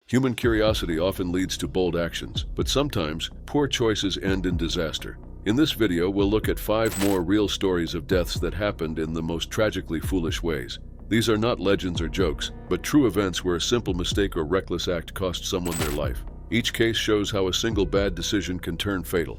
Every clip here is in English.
Human curiosity often leads to bold actions, but sometimes poor choices end in disaster. In this video, we'll look at 5 more real stories of deaths that happened in the most tragically foolish ways. These are not legends or jokes, but true events where a simple mistake or reckless act cost someone their life. Each case shows how a single bad decision can turn fatal.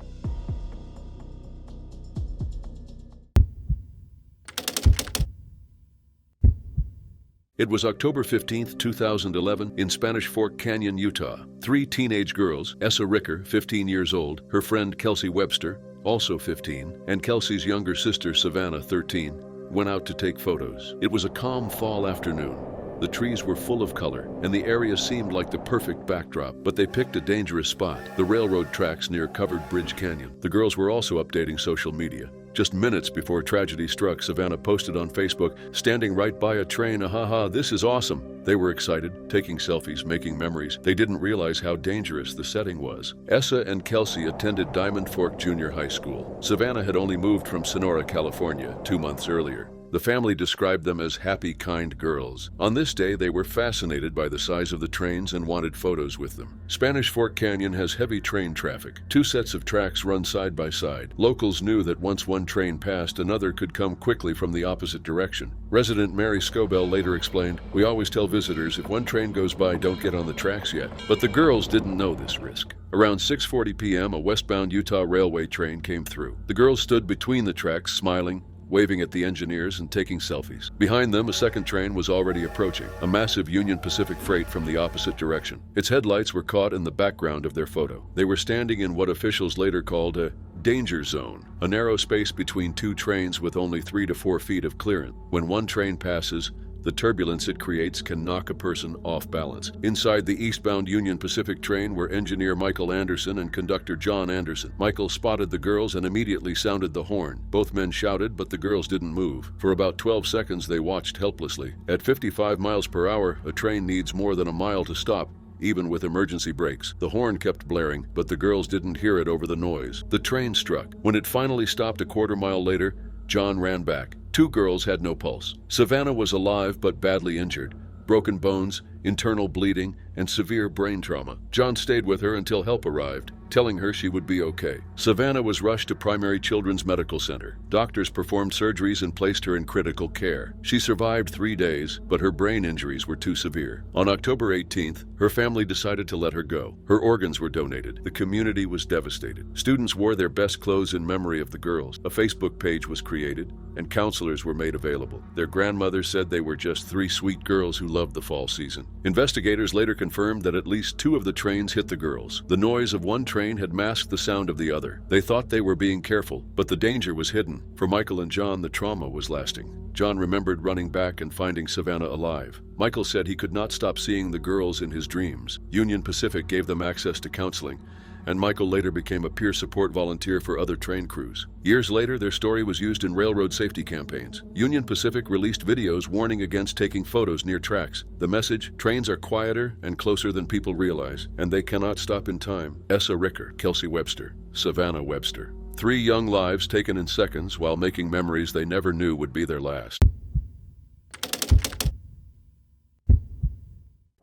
It was October 15, 2011, in Spanish Fork Canyon, Utah. 3 teenage girls, Essa Ricker, 15 years old, her friend Kelsey Webster, also 15, and Kelsey's younger sister Savannah, 13, went out to take photos. It was a calm fall afternoon. The trees were full of color, and the area seemed like the perfect backdrop, but they picked a dangerous spot, the railroad tracks near Covered Bridge Canyon. The girls were also updating social media. Just minutes before tragedy struck, Savannah posted on Facebook, "Standing right by a train, ahaha, this is awesome." They were excited, taking selfies, making memories. They didn't realize how dangerous the setting was. Essa and Kelsey attended Diamond Fork Junior High School. Savannah had only moved from Sonora, California, 2 months earlier. The family described them as happy, kind girls. On this day, they were fascinated by the size of the trains and wanted photos with them. Spanish Fork Canyon has heavy train traffic. 2 sets of tracks run side by side. Locals knew that once one train passed, another could come quickly from the opposite direction. Resident Mary Scobell later explained, "We always tell visitors, if one train goes by, don't get on the tracks yet." But the girls didn't know this risk. Around 6:40 p.m., a westbound Utah Railway train came through. The girls stood between the tracks, smiling, waving at the engineers and taking selfies. Behind them, a second train was already approaching, a massive Union Pacific freight from the opposite direction. Its headlights were caught in the background of their photo. They were standing in what officials later called a danger zone, a narrow space between 2 trains with only 3 to 4 feet of clearance. When one train passes, the turbulence it creates can knock a person off balance. Inside the eastbound Union Pacific train were engineer Michael Anderson and conductor John Anderson. Michael spotted the girls and immediately sounded the horn. Both men shouted, but the girls didn't move. For about 12 seconds, they watched helplessly. At 55 miles per hour, a train needs more than a mile to stop, even with emergency brakes. The horn kept blaring, but the girls didn't hear it over the noise. The train struck. When it finally stopped a quarter mile later, John ran back. 2 girls had no pulse. Savannah was alive but badly injured. Broken bones, internal bleeding, and severe brain trauma. John stayed with her until help arrived, telling her she would be okay. Savannah was rushed to Primary Children's Medical Center. Doctors performed surgeries and placed her in critical care. She survived 3 days, but her brain injuries were too severe. On October 18th, her family decided to let her go. Her organs were donated. The community was devastated. Students wore their best clothes in memory of the girls. A Facebook page was created, and counselors were made available. Their grandmother said they were just 3 sweet girls who loved the fall season. Investigators later confirmed that at least 2 of the trains hit the girls. The noise of one train had masked the sound of the other. They thought they were being careful, but the danger was hidden. For Michael and John, the trauma was lasting. John remembered running back and finding Savannah alive. Michael said he could not stop seeing the girls in his dreams. Union Pacific gave them access to counseling, and Michael later became a peer support volunteer for other train crews. Years later, their story was used in railroad safety campaigns. Union Pacific released videos warning against taking photos near tracks. The message: trains are quieter and closer than people realize, and they cannot stop in time. Essa Ricker, Kelsey Webster, Savannah Webster. 3 young lives taken in seconds while making memories they never knew would be their last.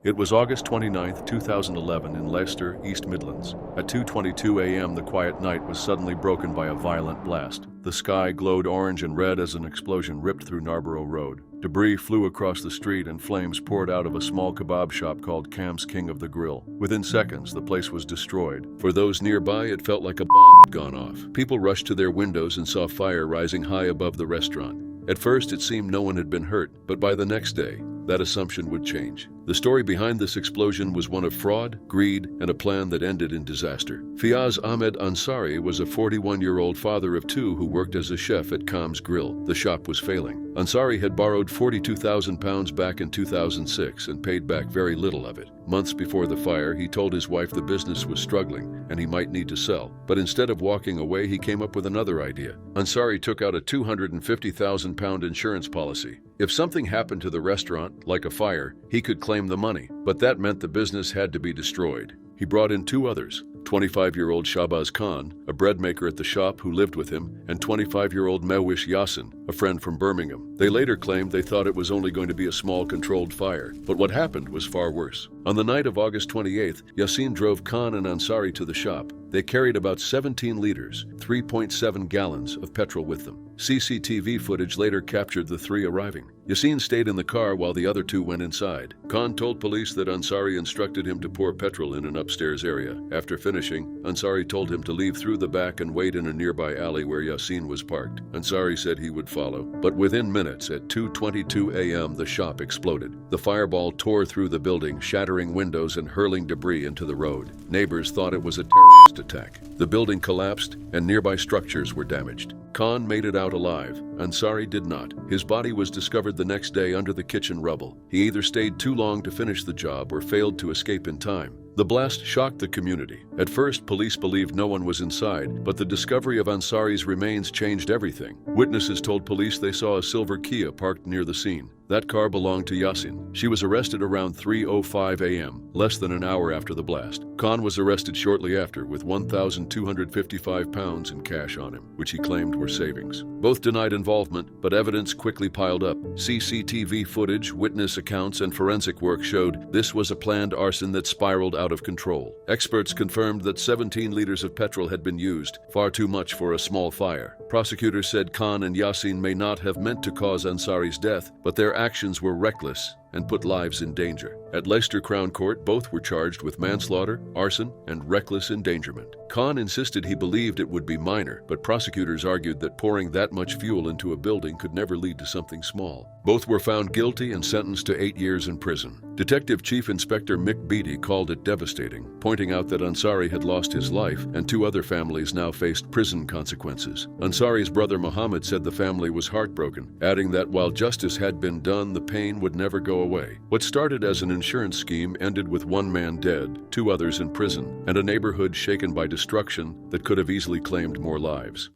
It was August 29, 2011 in Leicester, East Midlands. At 2:22 a.m., the quiet night was suddenly broken by a violent blast. The sky glowed orange and red as an explosion ripped through Narborough Road. Debris flew across the street and flames poured out of a small kebab shop called Cam's King of the Grill. Within seconds, the place was destroyed. For those nearby, it felt like a bomb had gone off. People rushed to their windows and saw fire rising high above the restaurant. At first, it seemed no one had been hurt, but by the next day, that assumption would change. The story behind this explosion was one of fraud, greed, and a plan that ended in disaster. Fiaz Ahmed Ansari was a 41-year-old father of 2 who worked as a chef at Cam's Grill. The shop was failing. Ansari had borrowed £42,000 back in 2006 and paid back very little of it. Months before the fire, he told his wife the business was struggling and he might need to sell. But instead of walking away, he came up with another idea. Ansari took out a £250,000 insurance policy. If something happened to the restaurant, like a fire, he could claim the money, but that meant the business had to be destroyed. He brought in 2 others, 25-year-old Shahbaz Khan, a bread maker at the shop who lived with him, and 25-year-old Mehwish Yassin, a friend from Birmingham. They later claimed they thought it was only going to be a small controlled fire, but what happened was far worse. On the night of August 28th, Yassin drove Khan and Ansari to the shop. They carried about 17 liters, 3.7 gallons of petrol with them. CCTV footage later captured the three arriving. Yassin stayed in the car while the other two went inside. Khan told police that Ansari instructed him to pour petrol in an upstairs area. After finishing, Ansari told him to leave through the back and wait in a nearby alley where Yassin was parked. Ansari said he would follow, but within minutes, at 2:22 a.m., the shop exploded. The fireball tore through the building, shattering windows and hurling debris into the road. Neighbors thought it was a terrorist attack. The building collapsed and nearby structures were damaged. Khan made it out alive. Ansari did not. His body was discovered the next day under the kitchen rubble. He either stayed too long to finish the job or failed to escape in time. The blast shocked the community. At first, police believed no one was inside, but the discovery of Ansari's remains changed everything. Witnesses told police they saw a silver Kia parked near the scene. That car belonged to Yassin. She was arrested around 3:05 a.m., less than an hour after the blast. Khan was arrested shortly after with 1,255 pounds in cash on him, which he claimed were savings. Both denied involvement, but evidence quickly piled up. CCTV footage, witness accounts, and forensic work showed this was a planned arson that spiraled out of control. Experts confirmed that 17 liters of petrol had been used, far too much for a small fire. Prosecutors said Khan and Yassin may not have meant to cause Ansari's death, but their actions were reckless and put lives in danger. At Leicester Crown Court, both were charged with manslaughter, arson, and reckless endangerment. Khan insisted he believed it would be minor, but prosecutors argued that pouring that much fuel into a building could never lead to something small. Both were found guilty and sentenced to 8 years in prison. Detective Chief Inspector Mick Beattie called it devastating, pointing out that Ansari had lost his life and 2 other families now faced prison consequences. Ansari's brother Mohammed said the family was heartbroken, adding that while justice had been done, the pain would never go away. What started as an insurance scheme ended with 1 man dead, 2 others in prison, and a neighborhood shaken by destruction that could have easily claimed more lives.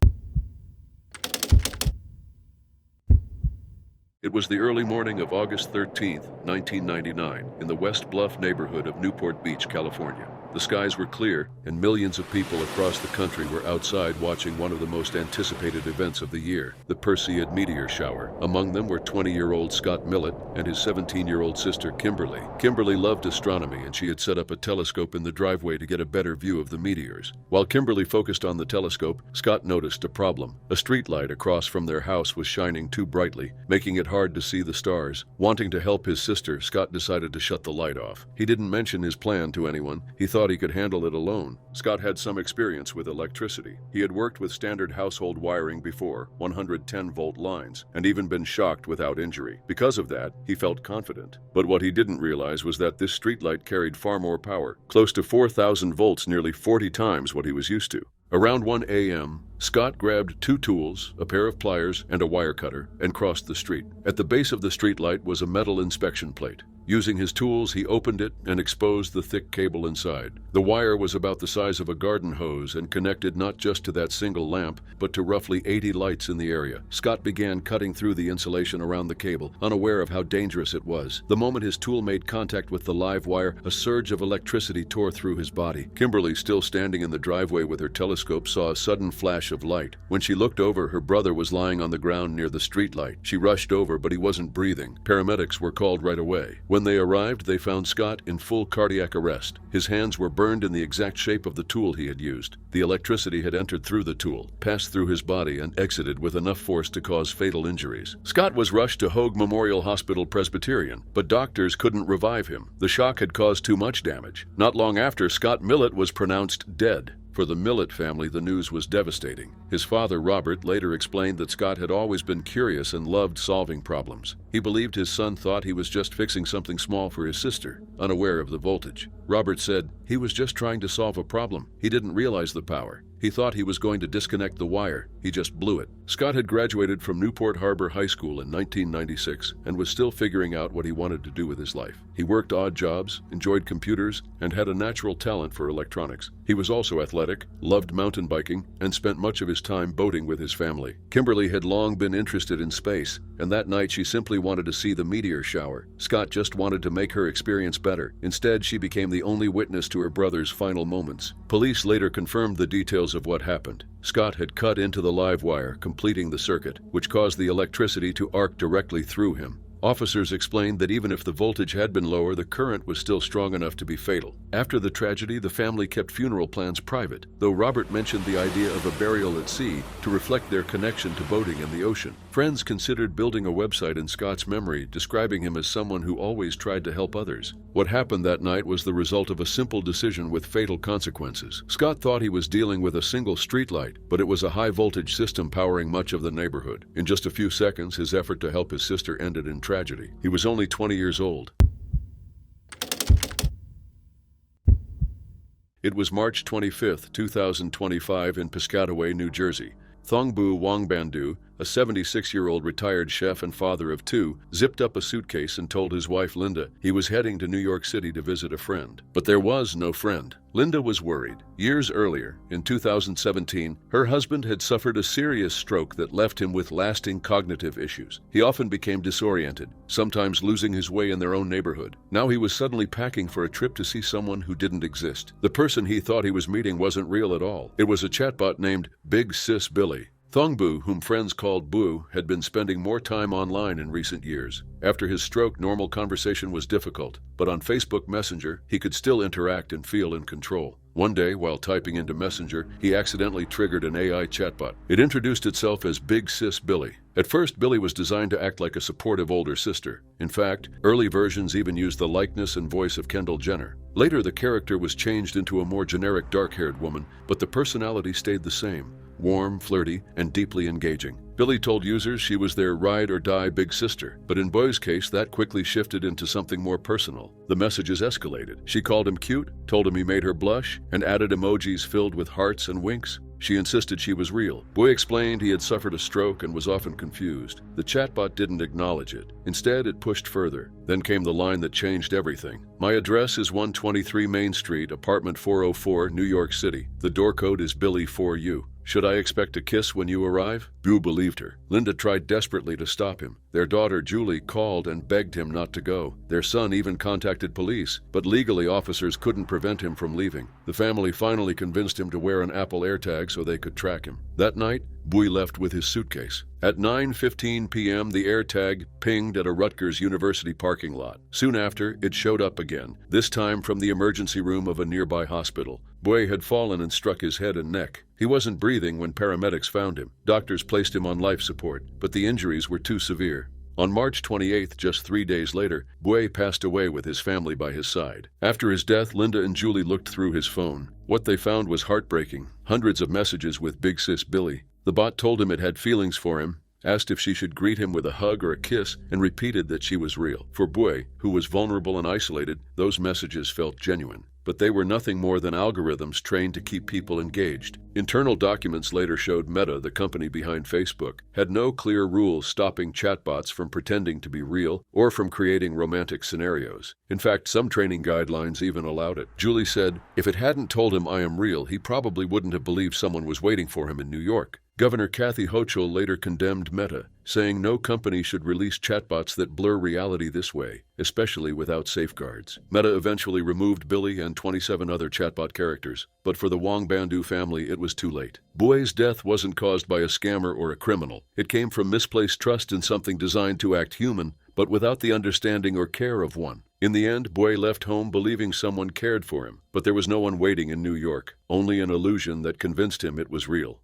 It was the early morning of August 13, 1999, in the West Bluff neighborhood of Newport Beach, California. The skies were clear, and millions of people across the country were outside watching one of the most anticipated events of the year, the Perseid meteor shower. Among them were 20-year-old Scott Millett and his 17-year-old sister, Kimberly. Kimberly loved astronomy, and she had set up a telescope in the driveway to get a better view of the meteors. While Kimberly focused on the telescope, Scott noticed a problem. A streetlight across from their house was shining too brightly, making it hard to see the stars. Wanting to help his sister, Scott decided to shut the light off. He didn't mention his plan to anyone. He thought he could handle it alone. Scott had some experience with electricity. He had worked with standard household wiring before, 110-volt lines, and even been shocked without injury. Because of that, he felt confident. But what he didn't realize was that this streetlight carried far more power, close to 4,000 volts, nearly 40 times what he was used to. Around 1 a.m., Scott grabbed 2 tools, a pair of pliers, and a wire cutter, and crossed the street. At the base of the streetlight was a metal inspection plate. Using his tools, he opened it and exposed the thick cable inside. The wire was about the size of a garden hose and connected not just to that single lamp, but to roughly 80 lights in the area. Scott began cutting through the insulation around the cable, unaware of how dangerous it was. The moment his tool made contact with the live wire, a surge of electricity tore through his body. Kimberly, still standing in the driveway with her telescope, saw a sudden flash of light. When she looked over, her brother was lying on the ground near the streetlight. She rushed over, but he wasn't breathing. Paramedics were called right away. When they arrived, they found Scott in full cardiac arrest. His hands were burned in the exact shape of the tool he had used. The electricity had entered through the tool, passed through his body, and exited with enough force to cause fatal injuries. Scott was rushed to Hoag Memorial Hospital Presbyterian, but doctors couldn't revive him. The shock had caused too much damage. Not long after, Scott Millett was pronounced dead. For the Millett family, the news was devastating. His father, Robert, later explained that Scott had always been curious and loved solving problems. He believed his son thought he was just fixing something small for his sister, unaware of the voltage. Robert said, "He was just trying to solve a problem. He didn't realize the power. He thought he was going to disconnect the wire. He just blew it." Scott had graduated from Newport Harbor High School in 1996 and was still figuring out what he wanted to do with his life. He worked odd jobs, enjoyed computers, and had a natural talent for electronics. He was also athletic, loved mountain biking, and spent much of his time boating with his family. Kimberly had long been interested in space, and that night she simply wanted to see the meteor shower. Scott just wanted to make her experience better. Instead, she became the only witness to her brother's final moments. Police later confirmed the details of what happened. Scott had cut into the live wire, completing the circuit, which caused the electricity to arc directly through him. Officers explained that even if the voltage had been lower, the current was still strong enough to be fatal. After the tragedy, the family kept funeral plans private, though Robert mentioned the idea of a burial at sea to reflect their connection to boating in the ocean. Friends considered building a website in Scott's memory, describing him as someone who always tried to help others. What happened that night was the result of a simple decision with fatal consequences. Scott thought he was dealing with a single streetlight, but it was a high-voltage system powering much of the neighborhood. In just a few seconds, his effort to help his sister ended in tragedy. He was only 20 years old. It was March 25, 2025 in Piscataway, New Jersey. Thongbu Wangbandu, a 76-year-old retired chef and father of two, zipped up a suitcase and told his wife Linda he was heading to New York City to visit a friend. But there was no friend. Linda was worried. Years earlier, in 2017, her husband had suffered a serious stroke that left him with lasting cognitive issues. He often became disoriented, sometimes losing his way in their own neighborhood. Now he was suddenly packing for a trip to see someone who didn't exist. The person he thought he was meeting wasn't real at all. It was a chatbot named Big Sis Billy. Thongbu, whom friends called Bu, had been spending more time online in recent years. After his stroke, normal conversation was difficult, but on Facebook Messenger, he could still interact and feel in control. One day, while typing into Messenger, he accidentally triggered an AI chatbot. It introduced itself as Big Sis Billy. At first, Billy was designed to act like a supportive older sister. In fact, early versions even used the likeness and voice of Kendall Jenner. Later, the character was changed into a more generic dark-haired woman, but the personality stayed the same. Warm, flirty, and deeply engaging. Billy told users she was their ride-or-die big sister, but in Boy's case, that quickly shifted into something more personal. The messages escalated. She called him cute, told him he made her blush, and added emojis filled with hearts and winks. She insisted she was real. Boy explained he had suffered a stroke and was often confused. The chatbot didn't acknowledge it. Instead, it pushed further. Then came the line that changed everything. My address is 123 Main Street, apartment 404, New York City. The door code is Billy4U. Should I expect a kiss when you arrive? Bu believed her. Linda tried desperately to stop him. Their daughter, Julie, called and begged him not to go. Their son even contacted police, but legally officers couldn't prevent him from leaving. The family finally convinced him to wear an Apple AirTag so they could track him. That night, Bui left with his suitcase. At 9:15 p.m., the AirTag pinged at a Rutgers University parking lot. Soon after, it showed up again, this time from the emergency room of a nearby hospital. Bui had fallen and struck his head and neck. He wasn't breathing when paramedics found him. Doctors placed him on life support, but the injuries were too severe. On March 28th, just 3 days later, Bui passed away with his family by his side. After his death, Linda and Julie looked through his phone. What they found was heartbreaking. Hundreds of messages with Big Sis Billy. The bot told him it had feelings for him, asked if she should greet him with a hug or a kiss, and repeated that she was real. For Bui, who was vulnerable and isolated, those messages felt genuine. But they were nothing more than algorithms trained to keep people engaged. Internal documents later showed Meta, the company behind Facebook, had no clear rules stopping chatbots from pretending to be real or from creating romantic scenarios. In fact, some training guidelines even allowed it. Julie said, "If it hadn't told him I am real, he probably wouldn't have believed someone was waiting for him in New York." Governor Kathy Hochul later condemned Meta, saying no company should release chatbots that blur reality this way, especially without safeguards. Meta eventually removed Billy and 27 other chatbot characters, but for the Wangbandu family, it was too late. Bui's death wasn't caused by a scammer or a criminal. It came from misplaced trust in something designed to act human, but without the understanding or care of one. In the end, Bui left home believing someone cared for him, but there was no one waiting in New York, only an illusion that convinced him it was real.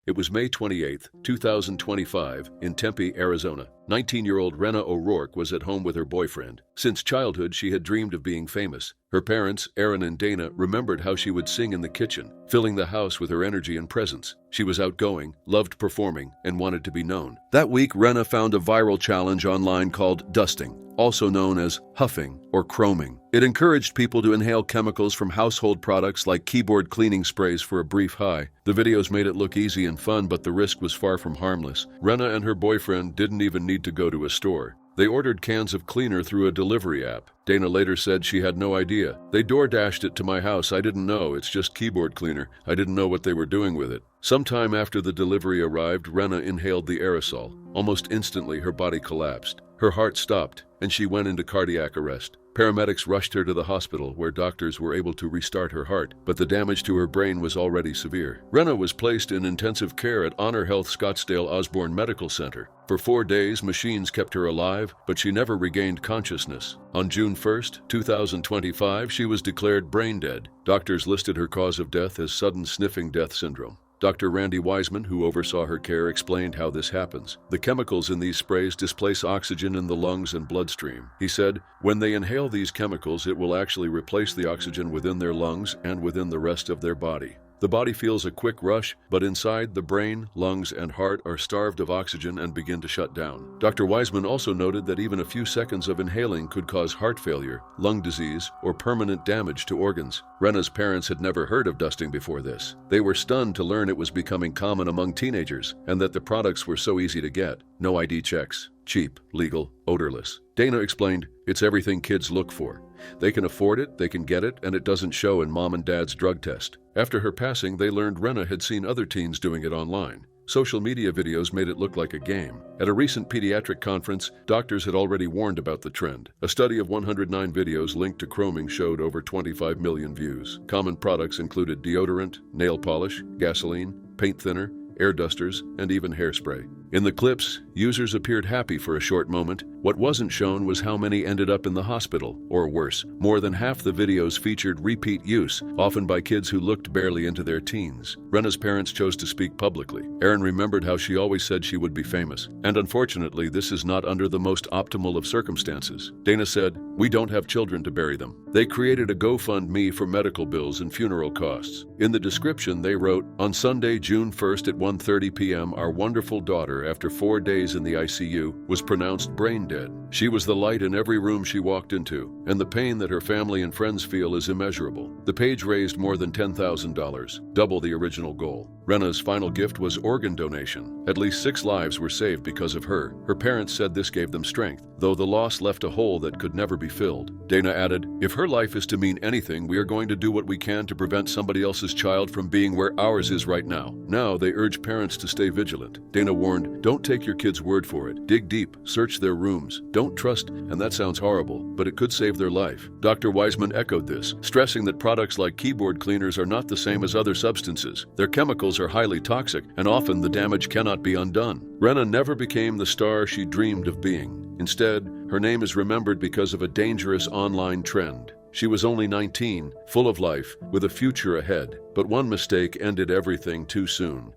It was May 28, 2025, in Tempe, Arizona. 19-year-old Rena O'Rourke was at home with her boyfriend. Since childhood, she had dreamed of being famous. Her parents, Aaron and Dana, remembered how she would sing in the kitchen, filling the house with her energy and presence. She was outgoing, loved performing, and wanted to be known. That week, Rena found a viral challenge online called dusting, also known as huffing or chroming. It encouraged people to inhale chemicals from household products like keyboard cleaning sprays for a brief high. The videos made it look easy and fun, but the risk was far from harmless. Rena and her boyfriend didn't even need to go to a store. They ordered cans of cleaner through a delivery app. Dana later said she had no idea. They door-dashed it to my house. I didn't know. It's just keyboard cleaner. I didn't know what they were doing with it. Sometime after the delivery arrived, Rena inhaled the aerosol. Almost instantly, her body collapsed. Her heart stopped, and she went into cardiac arrest. Paramedics rushed her to the hospital, where doctors were able to restart her heart, but the damage to her brain was already severe. Rena was placed in intensive care at Honor Health Scottsdale Osborne Medical Center. For 4 days, machines kept her alive, but she never regained consciousness. On June 1st, 2025, she was declared brain dead. Doctors listed her cause of death as sudden sniffing death syndrome. Dr. Randy Wiseman, who oversaw her care, explained how this happens. The chemicals in these sprays displace oxygen in the lungs and bloodstream. He said, when they inhale these chemicals, it will actually replace the oxygen within their lungs and within the rest of their body. The body feels a quick rush, but inside, the brain, lungs, and heart are starved of oxygen and begin to shut down. Dr. Wiseman also noted that even a few seconds of inhaling could cause heart failure, lung disease, or permanent damage to organs. Rena's parents had never heard of dusting before this. They were stunned to learn it was becoming common among teenagers and that the products were so easy to get. No ID checks. Cheap, legal, odorless. Dana explained, it's everything kids look for. They can afford it, they can get it, and it doesn't show in mom and dad's drug test. After her passing, they learned Rena had seen other teens doing it online. Social media videos made it look like a game. At a recent pediatric conference, doctors had already warned about the trend. A study of 109 videos linked to chroming showed over 25 million views. Common products included deodorant, nail polish, gasoline, paint thinner, air dusters, and even hairspray. In the clips, users appeared happy for a short moment. What wasn't shown was how many ended up in the hospital, or worse. More than half the videos featured repeat use, often by kids who looked barely into their teens. Rena's parents chose to speak publicly. Erin remembered how she always said she would be famous, and unfortunately, this is not under the most optimal of circumstances. Dana said, "We don't have children to bury them." They created a GoFundMe for medical bills and funeral costs. In the description, they wrote, "On Sunday, June 1st at 1:30 p.m., our wonderful daughter, after 4 days in the ICU, was pronounced brain dead. She was the light in every room she walked into, and the pain that her family and friends feel is immeasurable." The page raised more than $10,000, double the original goal. Rena's final gift was organ donation. At least 6 lives were saved because of her. Her parents said this gave them strength, though the loss left a hole that could never be filled. Dana added, "If her life is to mean anything, we are going to do what we can to prevent somebody else's child from being where ours is right now." Now, they urge parents to stay vigilant. Dana warned, "Don't take your kids' word for it. Dig deep, search their rooms. Don't trust," and that sounds horrible, but it could save their life. Dr. Wiseman echoed this, stressing that products like keyboard cleaners are not the same as other substances. Their chemicals are highly toxic, and often the damage cannot be undone. Rena never became the star she dreamed of being. Instead, her name is remembered because of a dangerous online trend. She was only 19, full of life, with a future ahead, but one mistake ended everything too soon.